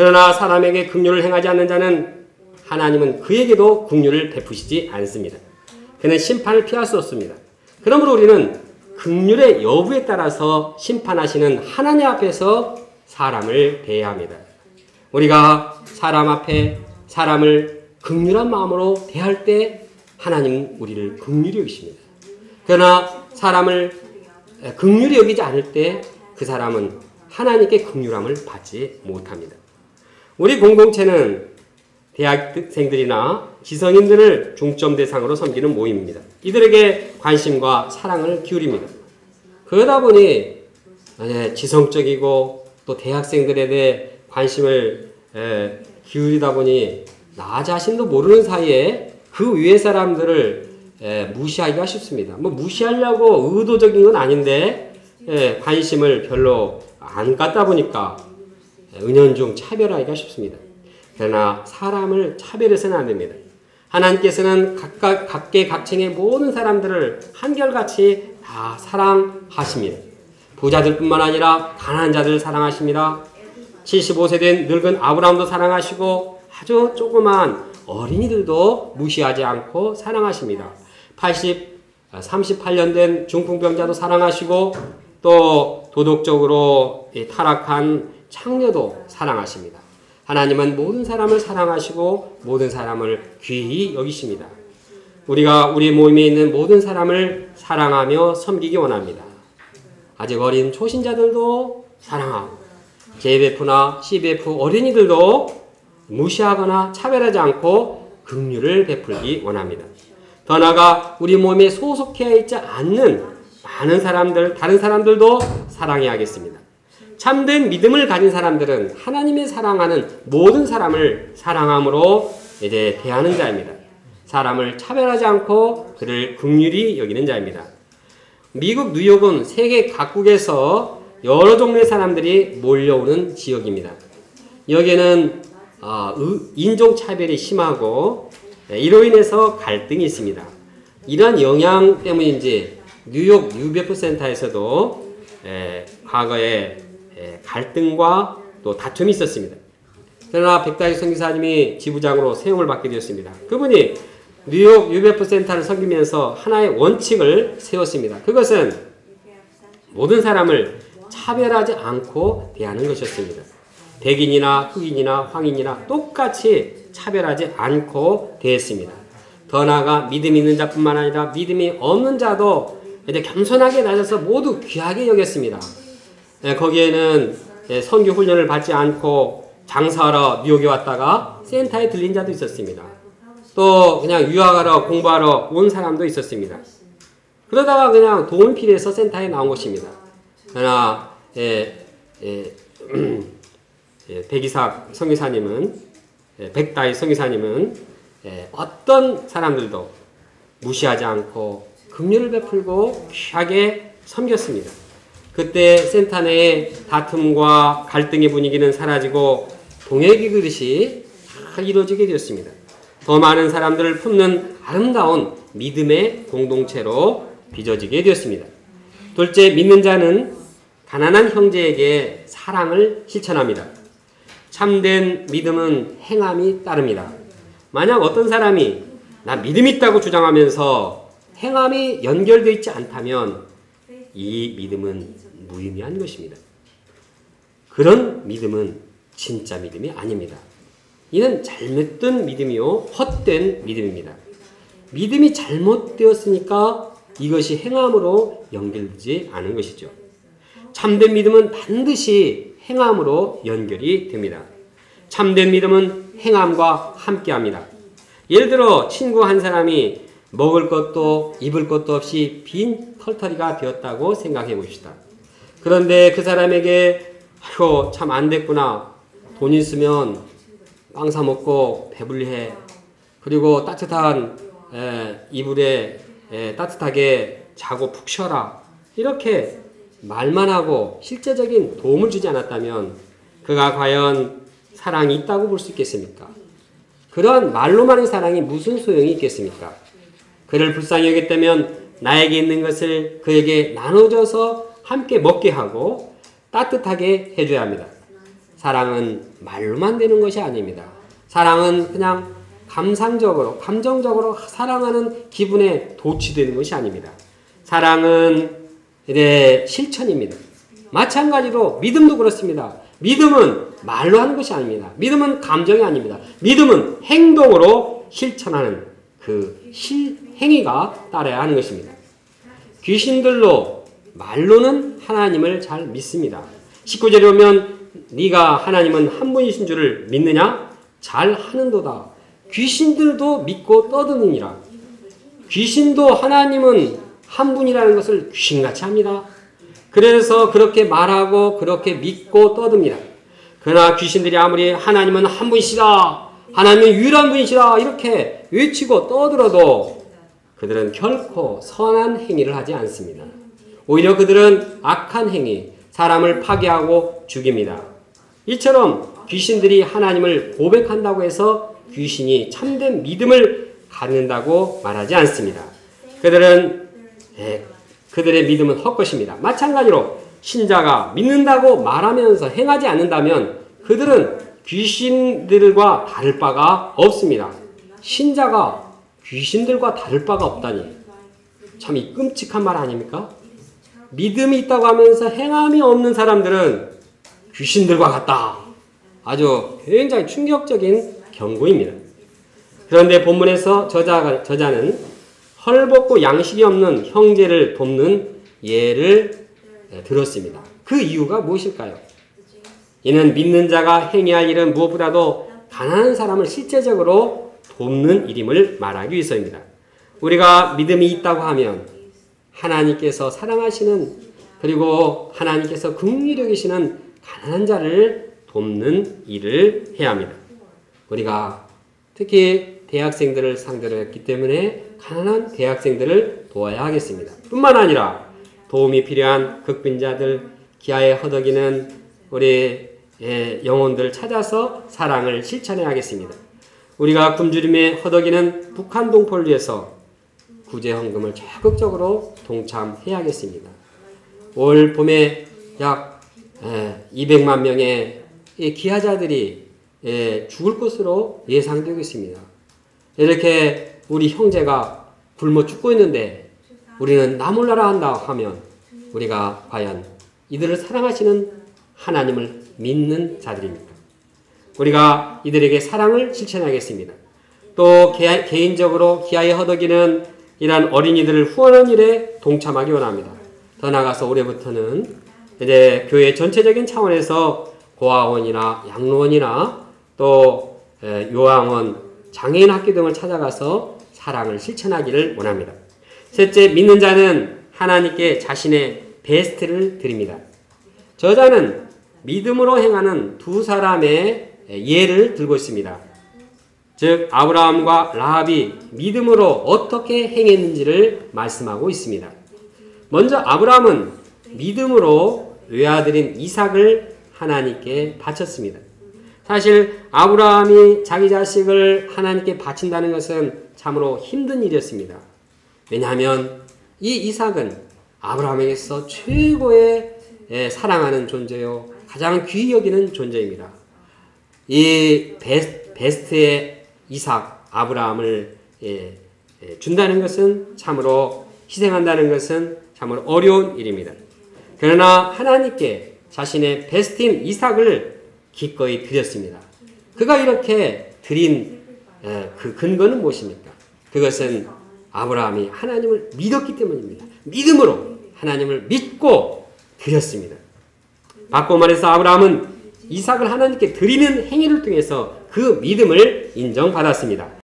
그러나 사람에게 긍휼을 행하지 않는 자는 하나님은 그에게도 긍휼을 베푸시지 않습니다. 그는 심판을 피할 수 없습니다. 그러므로 우리는 긍휼의 여부에 따라서 심판하시는 하나님 앞에서 사람을 대해야 합니다. 우리가 사람 앞에 사람을 긍휼한 마음으로 대할 때 하나님 우리를 긍휼히 여기십니다. 그러나 사람을 긍휼히 여기지 않을 때 그 사람은 하나님께 긍휼함을 받지 못합니다. 우리 공동체는 대학생들이나 지성인들을 중점 대상으로 섬기는 모임입니다. 이들에게 관심과 사랑을 기울입니다. 그러다 보니 지성적이고 또 대학생들에 대해 관심을 기울이다 보니 나 자신도 모르는 사이에 그 위의 사람들을 무시하기가 쉽습니다. 뭐 무시하려고 의도적인 건 아닌데 관심을 별로 안 갖다 보니까 은연중 차별하기가 쉽습니다. 그러나 사람을 차별해서는 안 됩니다. 하나님께서는 각계각층의 모든 사람들을 한결같이 다 사랑하십니다. 부자들뿐만 아니라 가난한 자들을 사랑하십니다. 75세 된 늙은 아브라함도 사랑하시고 아주 조그만 어린이들도 무시하지 않고 사랑하십니다. 38년 된 중풍병자도 사랑하시고 또 도덕적으로 타락한 창녀도 사랑하십니다. 하나님은 모든 사람을 사랑하시고 모든 사람을 귀히 여기십니다. 우리가 우리 모임에 있는 모든 사람을 사랑하며 섬기기 원합니다. 아직 어린 초신자들도 사랑하고 JBF나 CBF 어린이들도 무시하거나 차별하지 않고 긍휼을 베풀기 원합니다. 더 나아가 우리 모임에 소속해 있지 않는 많은 사람들, 다른 사람들도 사랑해야겠습니다. 참된 믿음을 가진 사람들은 하나님의 사랑하는 모든 사람을 사랑함으로 이제 대하는 자입니다. 사람을 차별하지 않고 그를 긍휼히 여기는 자입니다. 미국 뉴욕은 세계 각국에서 여러 종류의 사람들이 몰려오는 지역입니다. 여기에는 인종차별이 심하고 이로 인해서 갈등이 있습니다. 이러한 영향 때문인지 뉴욕 UBF 센터에서도 과거에 갈등과 또 다툼이 있었습니다. 그러나 백다희 선교사님이 지부장으로 세움을 받게 되었습니다. 그분이 뉴욕 UBF 센터를 섬기면서 하나의 원칙을 세웠습니다. 그것은 모든 사람을 차별하지 않고 대하는 것이었습니다. 백인이나 흑인이나 황인이나 똑같이 차별하지 않고 대했습니다. 더 나아가 믿음이 있는 자뿐만 아니라 믿음이 없는 자도 이제 겸손하게 낮아서 모두 귀하게 여겼습니다. 거기에는 선교 훈련을 받지 않고 장사하러 뉴욕에 왔다가 센터에 들린 자도 있었습니다. 또 그냥 유학하러 공부하러 온 사람도 있었습니다. 그러다가 그냥 도움이 필요해서 센터에 나온 것입니다. 그러나 백이삭 성의사님은 백다희 성의사님은 어떤 사람들도 무시하지 않고 긍휼을 베풀고 귀하게 섬겼습니다. 그때 센터 내의 다툼과 갈등의 분위기는 사라지고 동역의 그릇이 다 이루어지게 되었습니다. 더 많은 사람들을 품는 아름다운 믿음의 공동체로 빚어지게 되었습니다. 둘째, 믿는 자는 가난한 형제에게 사랑을 실천합니다. 참된 믿음은 행함이 따릅니다. 만약 어떤 사람이 나 믿음 있다고 주장하면서 행함이 연결되어 있지 않다면 이 믿음은 무의미한 것입니다. 그런 믿음은 진짜 믿음이 아닙니다. 이는 잘못된 믿음이요 헛된 믿음입니다. 믿음이 잘못되었으니까 이것이 행함으로 연결되지 않은 것이죠. 참된 믿음은 반드시 행함으로 연결이 됩니다. 참된 믿음은 행함과 함께합니다. 예를 들어 친구 한 사람이 먹을 것도 입을 것도 없이 빈 털터리가 되었다고 생각해 봅시다. 그런데 그 사람에게 아이고 참 안 됐구나. 돈 있으면 빵 사 먹고 배불리해. 그리고 따뜻한 이불에 따뜻하게 자고 푹 쉬어라. 이렇게 말만 하고 실제적인 도움을 주지 않았다면 그가 과연 사랑이 있다고 볼 수 있겠습니까? 그러한 말로만의 사랑이 무슨 소용이 있겠습니까? 그를 불쌍히 여겼다면 나에게 있는 것을 그에게 나눠줘서 함께 먹게 하고 따뜻하게 해줘야 합니다. 사랑은 말로만 되는 것이 아닙니다. 사랑은 그냥 감상적으로, 감정적으로 사랑하는 기분에 도취되는 것이 아닙니다. 사랑은 실천입니다. 마찬가지로 믿음도 그렇습니다. 믿음은 말로 하는 것이 아닙니다. 믿음은 감정이 아닙니다. 믿음은 행동으로 실천하는 그 행위가 따라야 하는 것입니다. 귀신들로 말로는 하나님을 잘 믿습니다. 19절에 보면 네가 하나님은 한 분이신 줄을 믿느냐? 잘 하는도다. 귀신들도 믿고 떠드느니라. 귀신도 하나님은 한 분이라는 것을 귀신같이 합니다. 그래서 그렇게 말하고 그렇게 믿고 떠듭니다. 그러나 귀신들이 아무리 하나님은 한 분이시다, 하나님은 유일한 분이시다 이렇게 외치고 떠들어도 그들은 결코 선한 행위를 하지 않습니다. 오히려 그들은 악한 행위, 사람을 파괴하고 죽입니다. 이처럼 귀신들이 하나님을 고백한다고 해서 귀신이 참된 믿음을 갖는다고 말하지 않습니다. 그들의 믿음은 헛것입니다. 마찬가지로 신자가 믿는다고 말하면서 행하지 않는다면 그들은 귀신들과 다를 바가 없습니다. 신자가 귀신들과 다를 바가 없다니 참 이 끔찍한 말 아닙니까? 믿음이 있다고 하면서 행함이 없는 사람들은 귀신들과 같다. 아주 굉장히 충격적인 경고입니다. 그런데 본문에서 저자는 헐벗고 양식이 없는 형제를 돕는 예를 들었습니다. 그 이유가 무엇일까요? 이는 믿는 자가 행해야 할 일은 무엇보다도 가난한 사람을 실제적으로 돕는 일임을 말하기 위해서입니다. 우리가 믿음이 있다고 하면 하나님께서 사랑하시는 그리고 하나님께서 긍휼히 여기시는 가난한 자를 돕는 일을 해야 합니다. 우리가 특히 대학생들을 상대로 했기 때문에 가난한 대학생들을 도와야 하겠습니다. 뿐만 아니라 도움이 필요한 극빈자들, 기아에 허덕이는 우리 영혼들을 찾아서 사랑을 실천해야 하겠습니다. 우리가 굶주림에 허덕이는 북한 동포를 위해서 구제헌금을 적극적으로 동참해야겠습니다. 올 봄에 약 200만 명의 기아자들이 죽을 것으로 예상되고 있습니다. 이렇게 우리 형제가 굶어 죽고 있는데 우리는 나 몰라라 한다 하면 우리가 과연 이들을 사랑하시는 하나님을 믿는 자들입니까? 우리가 이들에게 사랑을 실천하겠습니다. 또 개인적으로 기아에 허덕이는 이러한 어린이들을 후원하는 일에 동참하기 원합니다. 더 나아가서 올해부터는 이제 교회 전체적인 차원에서 고아원이나 양로원이나 또 요양원, 장애인 학교 등을 찾아가서 사랑을 실천하기를 원합니다. 셋째, 믿는 자는 하나님께 자신의 베스트를 드립니다. 저자는 믿음으로 행하는 두 사람의 예를 들고 있습니다. 즉 아브라함과 라합이 믿음으로 어떻게 행했는지를 말씀하고 있습니다. 먼저 아브라함은 믿음으로 외아들인 이삭을 하나님께 바쳤습니다. 사실 아브라함이 자기 자식을 하나님께 바친다는 것은 참으로 힘든 일이었습니다. 왜냐하면 이 이삭은 아브라함에게서 최고의 사랑하는 존재요, 가장 귀히 여기는 존재입니다. 이 베스트의 이삭, 아브라함을 준다는 것은 참으로 희생한다는 것은 참으로 어려운 일입니다. 그러나 하나님께 자신의 베스트인 이삭을 기꺼이 드렸습니다. 그가 이렇게 드린 그 근거는 무엇입니까? 그것은 아브라함이 하나님을 믿었기 때문입니다. 믿음으로 하나님을 믿고 드렸습니다. 바꿔 말해서 아브라함은 이삭을 하나님께 드리는 행위를 통해서 그 믿음을 인정받았습니다.